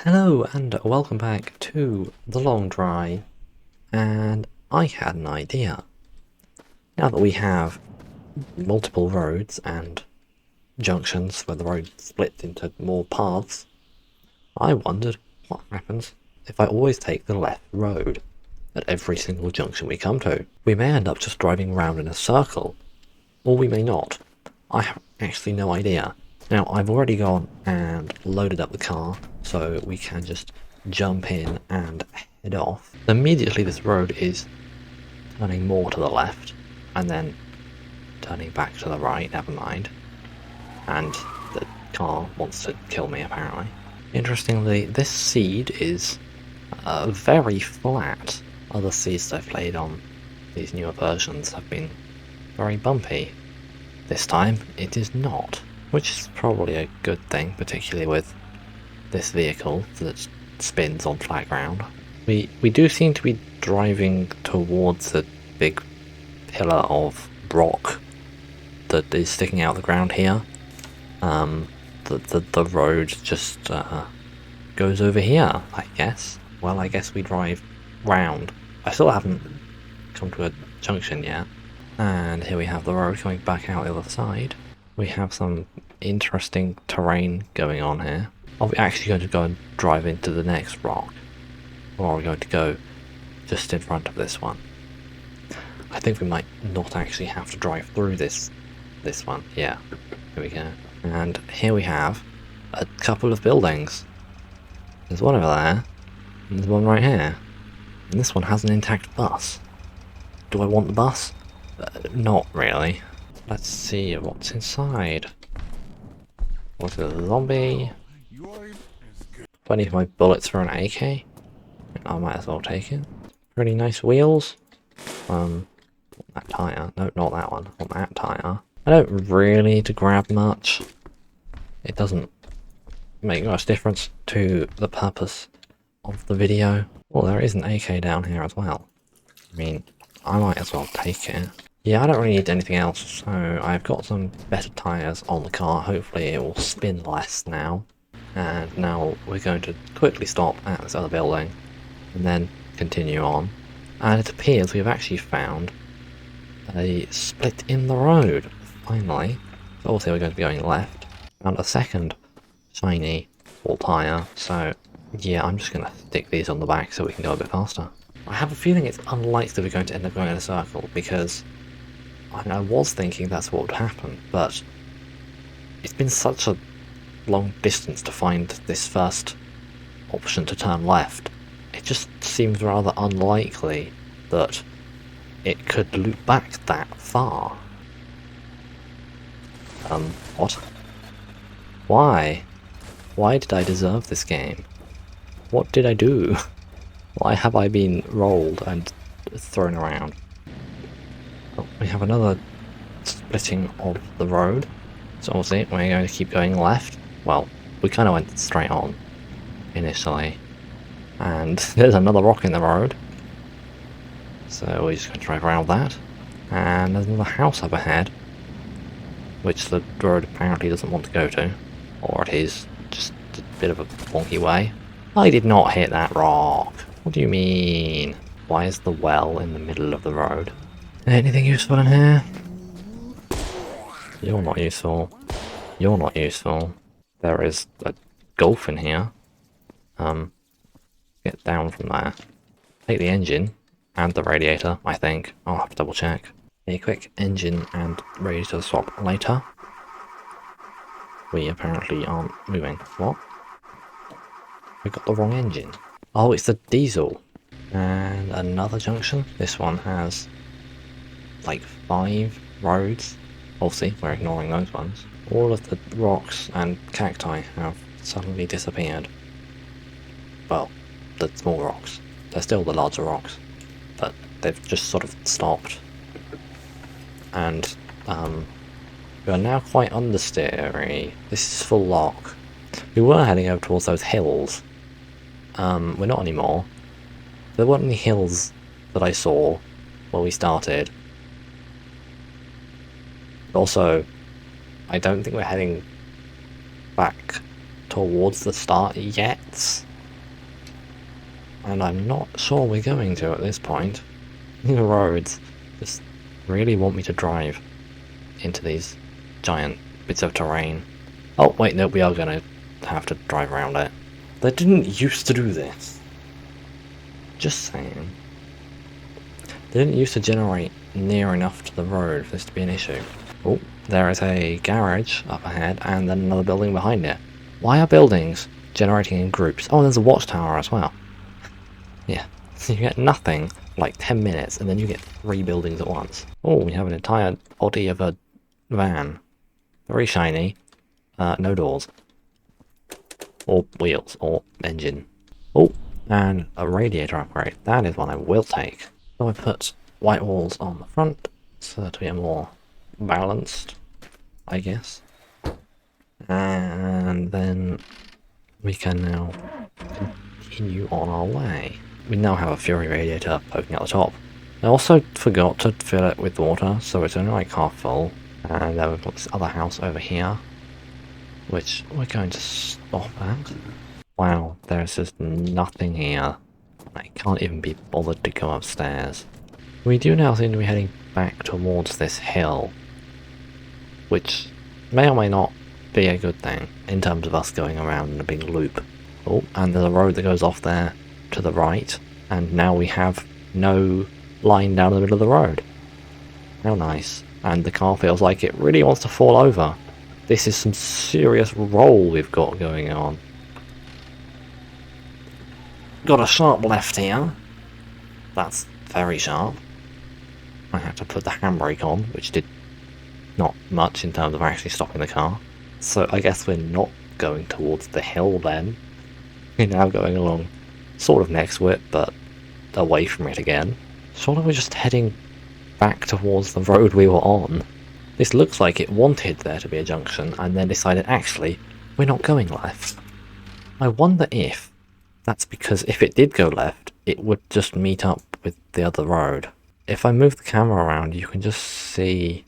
Hello and welcome back to The Long Dry, and I had an idea. Now that we have multiple roads and junctions where the road splits into more paths, I wondered what happens if I always take the left road at every single junction we come to. We may end up just driving around in a circle, or we may not. I have actually no idea. Now, I've already gone and loaded up the car, so we can just jump in and head off. Immediately this road is turning more to the left, and then turning back to the right, never mind. And the car wants to kill me, apparently. Interestingly, this seed is very flat. Other seeds I've played on these newer versions have been very bumpy. This time, it is not, which is probably a good thing, particularly with this vehicle that spins on flat ground. We do seem to be driving towards a big pillar of rock that is sticking out the ground here. The road just goes over here, I guess. Well, I guess we drive round. I still haven't come to a junction yet. And here we have the road coming back out the other side. We have some interesting terrain going on here. Are we actually going to go and drive into the next rock? Or are we going to go just in front of this one? I think we might not actually have to drive through this one. Yeah, here we go. And here we have a couple of buildings. There's one over there, and there's one right here. And this one has an intact bus. Do I want the bus? Not really. Let's see what's inside. What's a zombie? If I need my bullets for an AK, I might as well take it. Pretty nice wheels. That tyre. No, not that one. I want that tyre. I don't really need to grab much. It doesn't make much difference to the purpose of the video. Well, there is an AK down here as well. I mean, I might as well take it. Yeah, I don't really need anything else, so I've got some better tyres on the car. Hopefully it will spin less now. And now we're going to quickly stop at this other building and then continue on. And it appears we've actually found a split in the road, finally. So obviously we're going to be going left. Found a second shiny full tyre, so yeah, I'm just going to stick these on the back so we can go a bit faster. I have a feeling it's unlikely we're going to end up going in a circle, because I was thinking that's what would happen, but it's been such a long distance to find this first option to turn left. It just seems rather unlikely that it could loop back that far. What? Why? Why did I deserve this game? What did I do? Why have I been rolled and thrown around? Oh, we have another splitting of the road. So obviously we're going to keep going left. Well, we kind of went straight on initially. And there's another rock in the road. So we're just going to drive around that. And there's another house up ahead, which the road apparently doesn't want to go to. Or it is just a bit of a wonky way. I did not hit that rock. What do you mean? Why is the well in the middle of the road? Anything useful in here? You're not useful. You're not useful. There is a golf in here. Get down from there. Take the engine and the radiator, I think. I'll have to double check. A quick engine and radiator swap later. We apparently aren't moving. What? We got the wrong engine. Oh, it's the diesel. And another junction. This one has like 5 roads. Obviously, we're ignoring those ones. All of the rocks and cacti have suddenly disappeared. Well, the small rocks. They're still the larger rocks, but they've just sort of stopped. And we are now quite understeery. This is full lock. We were heading over towards those hills. We're not anymore. There weren't any hills that I saw when we started. Also, I don't think we're heading back towards the start yet. And I'm not sure we're going to at this point. The roads just really want me to drive into these giant bits of terrain. Oh, wait, no, we are going to have to drive around it. They didn't used to do this. Just saying. They didn't used to generate near enough to the road for this to be an issue. Oh, there is a garage up ahead and then another building behind it. Why are buildings generating in groups? Oh, there's a watchtower as well. Yeah, so you get nothing for like 10 minutes and then you get 3 buildings at once. Oh, we have an entire body of a van. Very shiny. No doors. Or wheels, or engine. Oh, and a radiator upgrade. That is one I will take. So I put white walls on the front so that we are more balanced, I guess. And then we can now continue on our way. We now have a Fury radiator poking out the top. I also forgot to fill it with water, so it's only like half full. And then we've got this other house over here, which we're going to stop at. Wow, there's just nothing here. I can't even be bothered to go upstairs. We do now seem to be heading back towards this hill, which may or may not be a good thing in terms of us going around in a big loop. Oh, and there's a road that goes off there to the right, and now we have no line down the middle of the road. How nice. And the car feels like it really wants to fall over. This is some serious roll we've got going on. Got a sharp left here. That's very sharp. I had to put the handbrake on, which did not much in terms of actually stopping the car. So I guess we're not going towards the hill then. We're now going along sort of next to it, but away from it again. Surely we're just heading back towards the road we were on. This looks like it wanted there to be a junction and then decided actually we're not going left. I wonder if that's because if it did go left it would just meet up with the other road. If I move the camera around you can just see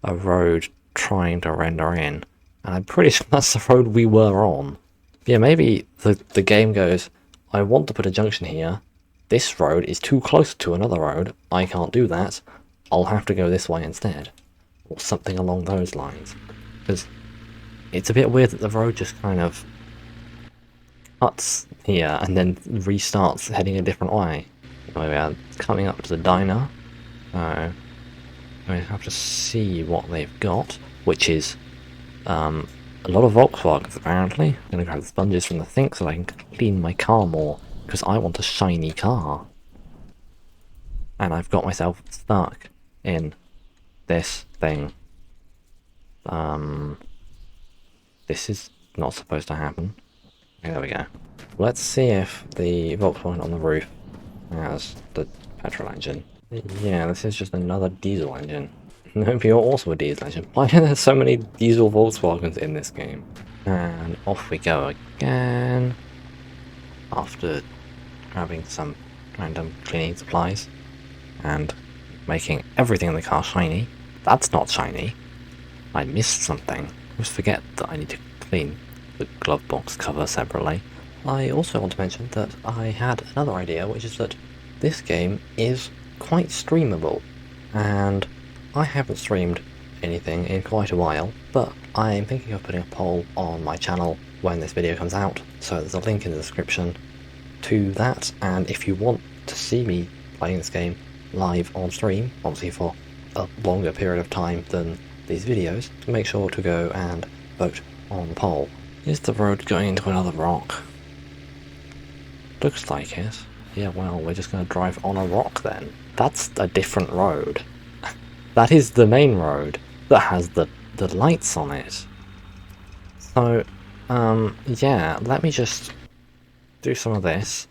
a road trying to render in, and I'm pretty sure that's the road we were on. Yeah, maybe the game goes, I want to put a junction here, this road is too close to another road, I can't do that, I'll have to go this way instead. Or something along those lines. Because it's a bit weird that the road just kind of cuts here and then restarts heading a different way. Anyway, we are coming up to the diner. So we have to see what they've got, which is a lot of Volkswagens apparently. I'm going to grab the sponges from the sink so I can clean my car more, because I want a shiny car. And I've got myself stuck in this thing. This is not supposed to happen. Okay, there we go. Let's see if the Volkswagen on the roof has the petrol engine. Yeah, this is just another diesel engine. No, you're also a diesel engine. Why are there so many diesel Volkswagens in this game? And off we go again. After grabbing some random cleaning supplies and making everything in the car shiny. That's not shiny. I missed something. I always forget that I need to clean the glove box cover separately. I also want to mention that I had another idea, which is that this game is quite streamable, and I haven't streamed anything in quite a while, but I'm thinking of putting a poll on my channel when this video comes out, so there's a link in the description to that, and if you want to see me playing this game live on stream, obviously for a longer period of time than these videos, make sure to go and vote on the poll. Is the road going into another rock? Looks like it. Yeah, well, we're just going to drive on a rock then. That's a different road. That is the main road that has the lights on it. So, yeah, let me just do some of this.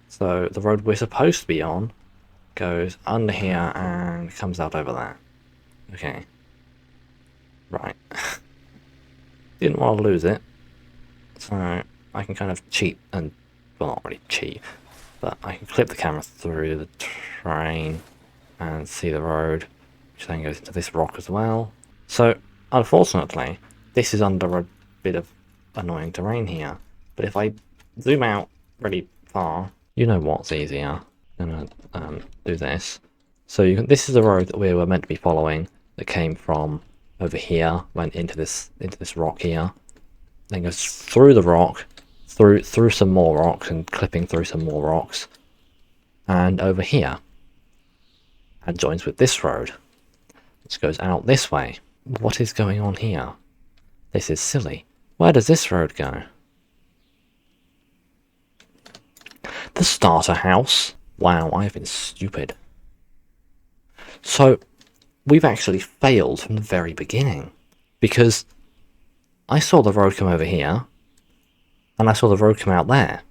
So, the road we're supposed to be on goes under here and comes out over there. Okay. Right. Didn't want to lose it. So, I can kind of cheat and, well, not really cheat, but I can clip the camera through the train and see the road, which then goes into this rock as well. So, unfortunately, this is under a bit of annoying terrain here, but if I zoom out really far, You know what's easier? I'm gonna do this. So this is the road that we were meant to be following that came from over here, went into this rock here, then goes through the rock, through some more rocks and clipping through some more rocks, and over here, and joins with this road, which goes out this way. What is going on here? This is silly. Where does this road go? The starter house? Wow, I've been stupid. So, we've actually failed from the very beginning. Because I saw the road come over here, and I saw the road come out there.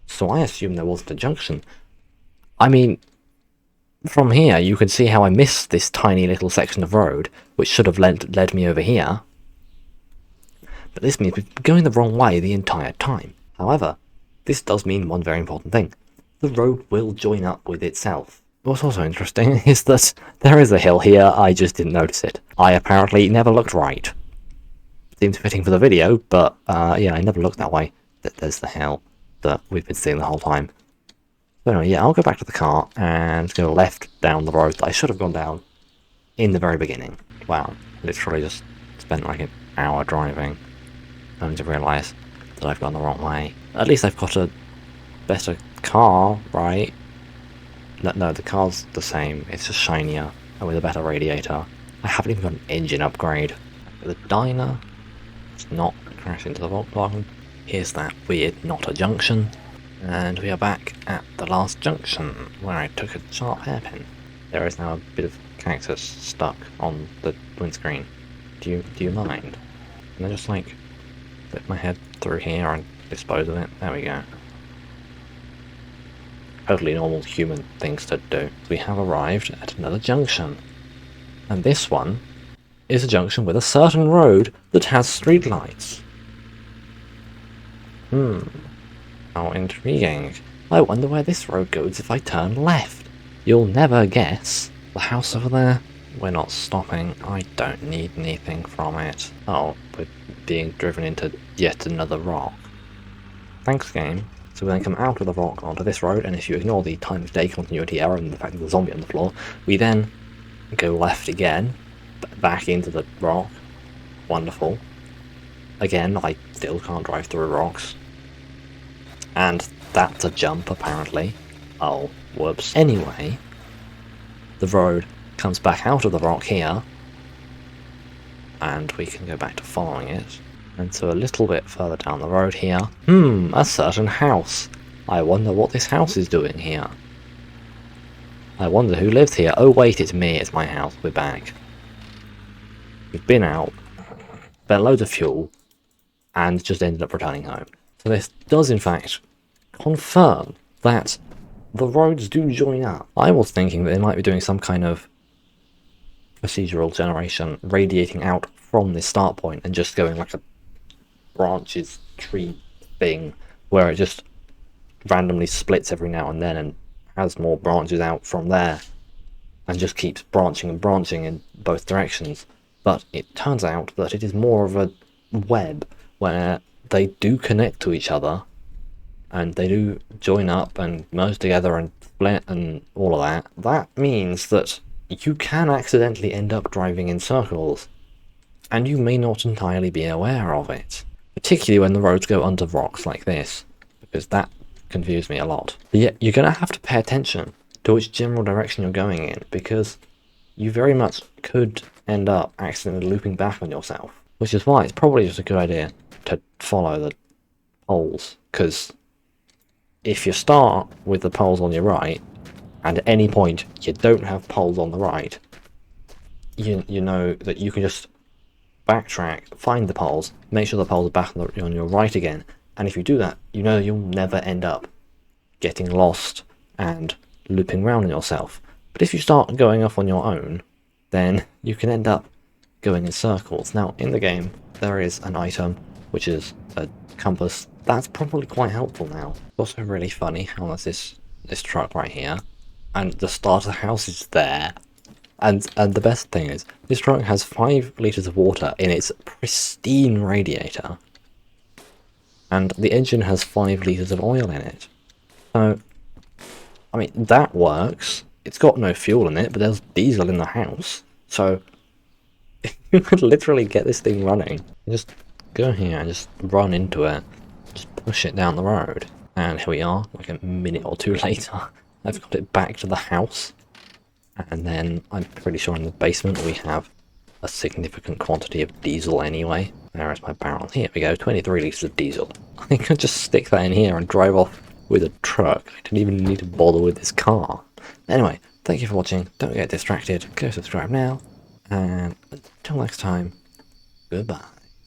So I assumed there wasn't a junction. I mean, from here you can see how I missed this tiny little section of road, which should have led me over here. But this means we've been going the wrong way the entire time. However, this does mean one very important thing. The road will join up with itself. What's also interesting is that there is a hill here, I just didn't notice it. I apparently never looked right. Seems fitting for the video, but yeah, I never looked that way. There's the hill that we've been seeing the whole time. So anyway, yeah, I'll go back to the car and go left down the road that I should have gone down in the very beginning. Wow, literally just spent like an hour driving, only to realise that I've gone the wrong way. At least I've got a better car, right? No, the car's the same, it's just shinier and with a better radiator. I haven't even got an engine upgrade. The diner, it's not crash into the Volkswagen. Here's that weird not a junction. And we are back at the last junction, where I took a sharp hairpin. There is now a bit of cactus stuck on the windscreen. Do you mind? Can I just like flip my head through here and dispose of it? There we go. Totally normal human things to do. We have arrived at another junction. And this one is a junction with a certain road that has streetlights. How intriguing. I wonder where this road goes if I turn left. You'll never guess. The house over there? We're not stopping. I don't need anything from it. Oh, we're being driven into yet another rock. Thanks, game. So we then come out of the rock onto this road, and if you ignore the time of day continuity error and the fact that there's a zombie on the floor, we then go left again, back into the rock. Wonderful. Again, I still can't drive through rocks. And that's a jump, apparently. Oh, whoops. Anyway, the road comes back out of the rock here, and we can go back to following it. And so a little bit further down the road here, a certain house. I wonder what this house is doing here. I wonder who lives here. Oh wait, it's me, it's my house, we're back. We've been out, spent loads of fuel, and just ended up returning home. So this does in fact confirm that the roads do join up. I was thinking that they might be doing some kind of procedural generation radiating out from this start point and just going like a branches tree thing where it just randomly splits every now and then and has more branches out from there and just keeps branching and branching in both directions. But it turns out that it is more of a web where they do connect to each other and they do join up and merge together and split and all of that. That means that you can accidentally end up driving in circles, and you may not entirely be aware of it, particularly when the roads go under rocks like this, because that confused me a lot. But yet you're going to have to pay attention to which general direction you're going in, because you very much could end up accidentally looping back on yourself, which is why it's probably just a good idea to follow the poles, because if you start with the poles on your right, and at any point you don't have poles on the right, you know that you can just backtrack, find the poles, make sure the poles are back on your right again, and if you do that, you know you'll never end up getting lost and looping around on yourself. But if you start going off on your own, then you can end up going in circles. Now, in the game, there is an item, which is a compass. That's probably quite helpful now. It's also really funny how there's this truck right here, and the starter house is there. And the best thing is, this truck has 5 litres of water in its pristine radiator. and the engine has 5 litres of oil in it. So, I mean, that works. It's got no fuel in it, but there's diesel in the house. So, you could literally get this thing running. Just go here and just run into it. Just push it down the road. And here we are, like a minute or two later. I've got it back to the house. And then I'm pretty sure in the basement we have a significant quantity of diesel anyway. There is my barrel. Here we go, 23 litres of diesel. I could just stick that in here and drive off with a truck. I didn't even need to bother with this car. Anyway, thank you for watching. Don't get distracted. Go subscribe now. And until next time, goodbye.